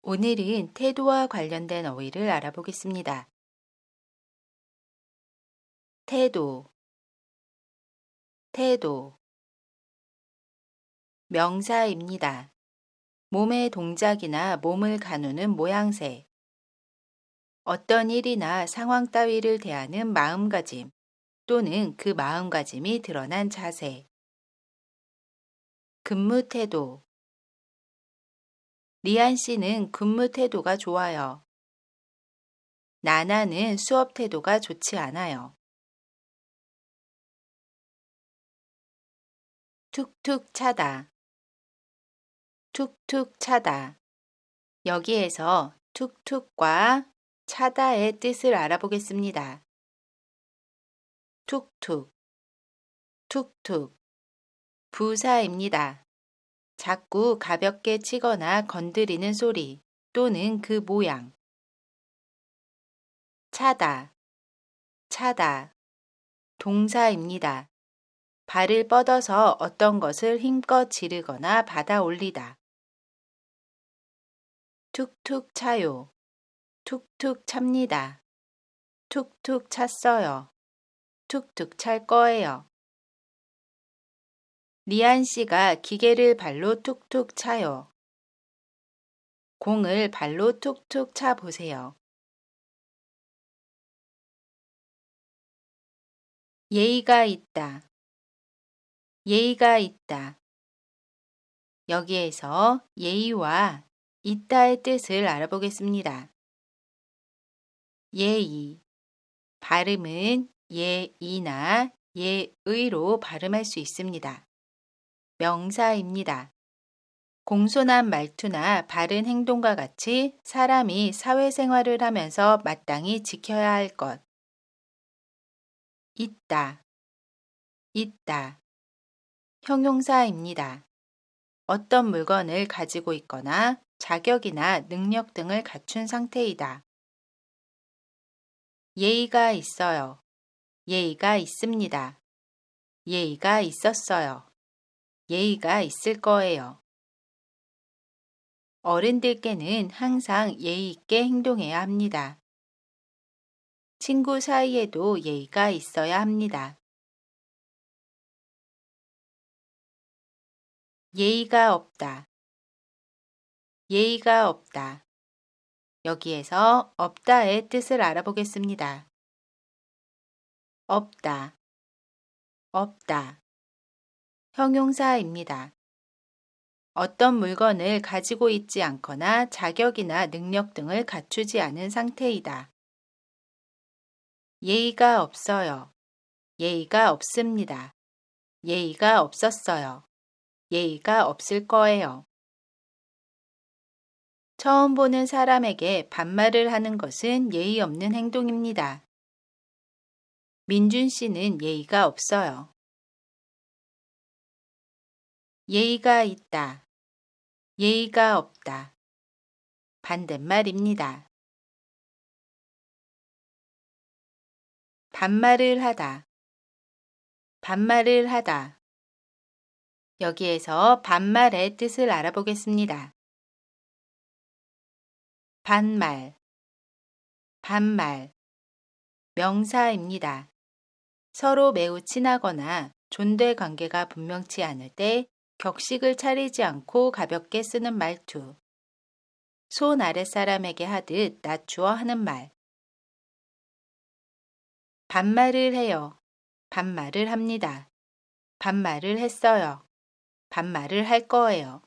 오늘은 태도와 관련된 어휘를 알아보겠습니다. 태도, 태도. 명사입니다. 몸의 동작이나 몸을 가누는 모양새. 어떤 일이나 상황 따위를 대하는 마음가짐 또는 그 마음가짐이 드러난 자세. 근무 태도. 리안 씨는 근무 태도가 좋아요. 나나는 수업 태도가 좋지 않아요. 툭툭 차다. 툭툭 차다. 여기에서 툭툭과 차다의 뜻을 알아보겠습니다. 툭툭, 툭툭. 부사입니다. 자꾸 가볍게 치거나 건드리는 소리 또는 그 모양. 차다, 차다. 동사입니다. 발을 뻗어서 어떤 것을 힘껏 지르거나 받아 올리다. 툭툭 차요. 툭툭 찹니다. 툭툭 찼어요. 툭툭 찰 거예요. 리안 씨가 기계를 발로 툭툭 차요. 공을 발로 툭툭 차 보세요. 예의가 있다. 예의가 있다. 여기에서 예의와 있다의 뜻을 알아보겠습니다. 예의. 발음은 예이나 예의로 발음할 수 있습니다. 명사입니다. 공손한 말투나 바른 행동과 같이 사람이 사회생활을 하면서 마땅히 지켜야 할 것. 있다, 있다. 형용사입니다. 어떤 물건을 가지고 있거나 자격이나 능력 등을 갖춘 상태이다. 예의가 있어요. 예의가 있습니다. 예의가 있었어요. 예의가 있을 거예요. 어른들께는 항상 예의 있게 행동해야 합니다. 친구 사이에도 예의가 있어야 합니다. 예의가 없다. 예의가 없다. 여기에서 없다의 뜻을 알아보겠습니다. 없다. 없다. 형용사입니다. 어떤 물건을 가지고 있지 않거나 자격이나 능력 등을 갖추지 않은 상태이다. 예의가 없어요. 예의가 없습니다. 예의가 없었어요. 예의가 없을 거예요. 처음 보는 사람에게 반말을 하는 것은 예의 없는 행동입니다. 민준 씨는 예의가 없어요. 예의가 있다. 예의가 없다. 반대말입니다. 반말을 하다. 반말을 하다. 여기에서 반말의 뜻을 알아보겠습니다. 반말, 반말. 명사입니다. 서로 매우 친하거나 존대 관계가 분명치 않을 때 격식을 차리지 않고 가볍게 쓰는 말투. 손 아랫사람에게 하듯 낮추어 하는 말. 반말을 해요. 반말을 합니다. 반말을 했어요. 반말을 할 거예요.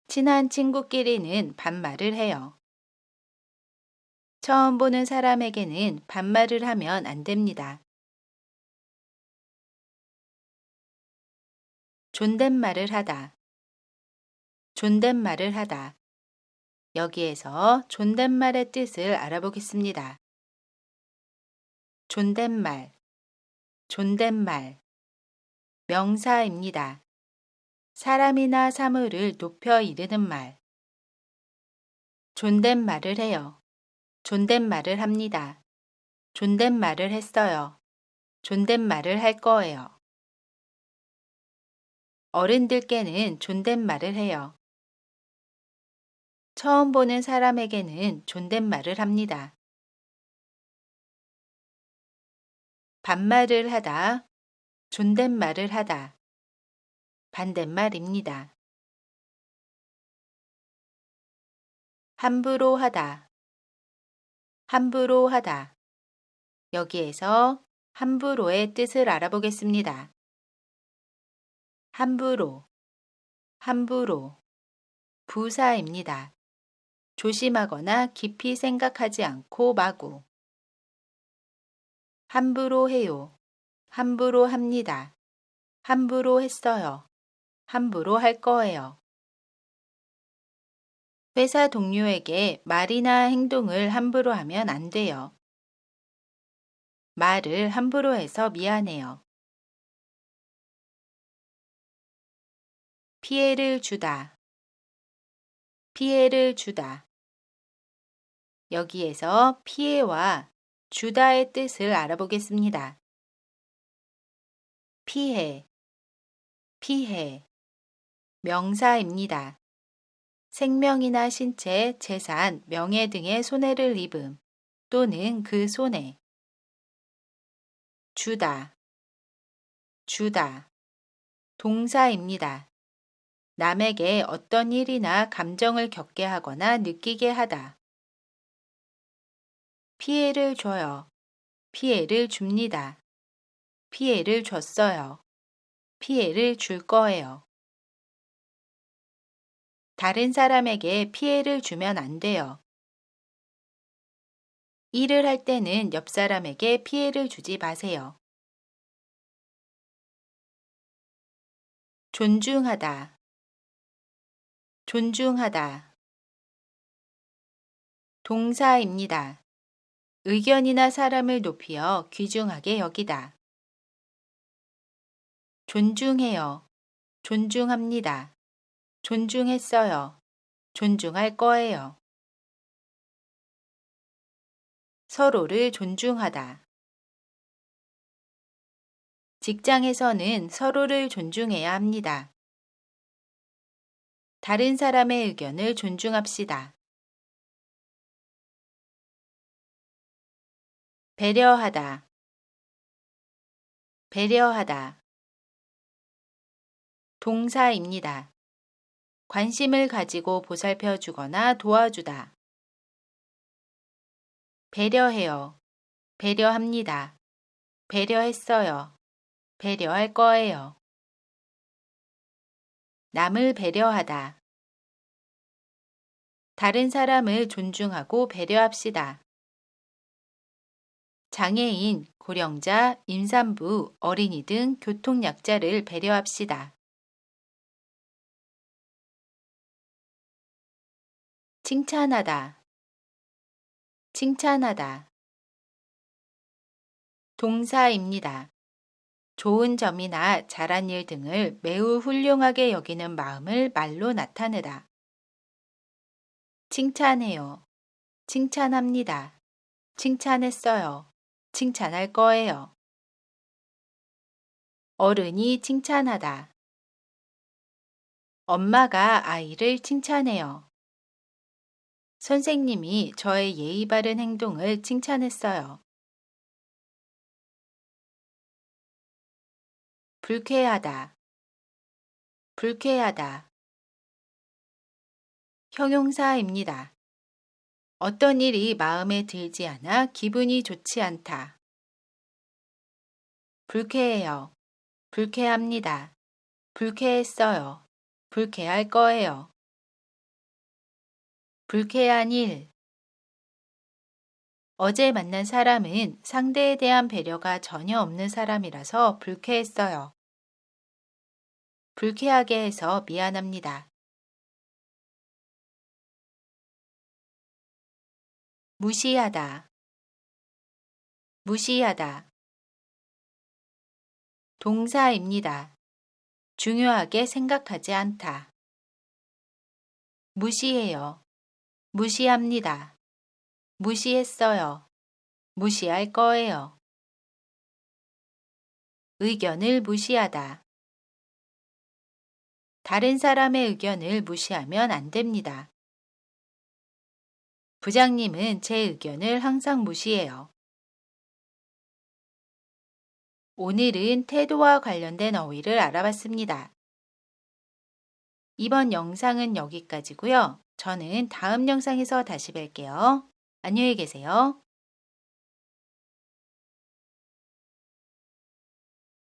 친한 친구끼리는 반말을 해요. 처음 보는 사람에게는 반말을 하면 안 됩니다. 존댓말을 하다. 존댓말을 하다. 여기에서 존댓말의 뜻을 알아보겠습니다. 존댓말, 존댓말. 명사입니다. 사람이나 사물을 높여 이르는 말. 존댓말을 해요. 존댓말을 합니다. 존댓말을 했어요. 존댓말을 할 거예요. 어른들께는 존댓말을 해요. 처음 보는 사람에게는 존댓말을 합니다. 반말을 하다, 존댓말을 하다. 반대말입니다. 함부로 하다, 함부로 하다. 여기에서 함부로의 뜻을 알아보겠습니다. 함부로, 함부로. 부사입니다. 조심하거나 깊이 생각하지 않고 마구. 함부로 해요. 함부로 합니다. 함부로 했어요. 함부로 할 거예요. 회사 동료에게 말이나 행동을 함부로 하면 안 돼요. 말을 함부로 해서 미안해요. 피해를 주다. 피해를 주다. 여기에서 피해와 주다의 뜻을 알아보겠습니다. 피해, 피해. 명사입니다. 생명이나 신체, 재산, 명예 등의 손해를 입음 또는 그 손해. 주다, 주다. 동사입니다. 남에게 어떤 일이나 감정을 겪게 하거나 느끼게 하다. 피해를 줘요. 피해를 줍니다. 피해를 줬어요. 피해를 줄 거예요. 다른 사람에게 피해를 주면 안 돼요. 일을 할 때는 옆 사람에게 피해를 주지 마세요. 존중하다, 존중하다. 동사입니다. 의견이나 사람을 높여 귀중하게 여기다. 존중해요. 존중합니다. 존중했어요. 존중할 거예요. 서로를 존중하다. 직장에서는 서로를 존중해야 합니다. 다른 사람의 의견을 존중합시다. 배려하다. 배려하다. 동사입니다. 관심을 가지고 보살펴 주거나 도와주다. 배려해요. 배려합니다. 배려했어요. 배려할 거예요. 남을 배려하다. 다른 사람을 존중하고 배려합시다. 장애인, 고령자, 임산부, 어린이 등 교통약자를 배려합시다. 칭찬하다. 칭찬하다. 동사입니다. 좋은 점이나 잘한 일 등을 매우 훌륭하게 여기는 마음을 말로 나타내다. 칭찬해요. 칭찬합니다. 칭찬했어요. 칭찬할 거예요. 어른이 칭찬하다. 엄마가 아이를 칭찬해요. 선생님이 저의 예의 바른 행동을 칭찬했어요. 불쾌하다. 불쾌하다. 형용사입니다. 어떤 일이 마음에 들지 않아 기분이 좋지 않다. 불쾌해요. 불쾌합니다. 불쾌했어요. 불쾌할 거예요. 불쾌한 일. 어제 만난 사람은 상대에 대한 배려가 전혀 없는 사람이라서 불쾌했어요. 불쾌하게 해서 미안합니다. 무시하다. 무시하다. 동사입니다. 중요하게 생각하지 않다. 무시해요. 무시합니다. 무시했어요. 무시할 거예요. 의견을 무시하다. 다른 사람의 의견을 무시하면 안 됩니다. 부장님은 제 의견을 항상 무시해요. 오늘은 태도와 관련된 어휘를 알아봤습니다. 이번 영상은 여기까지고요. 저는 다음 영상에서 다시 뵐게요. 안녕히 계세요.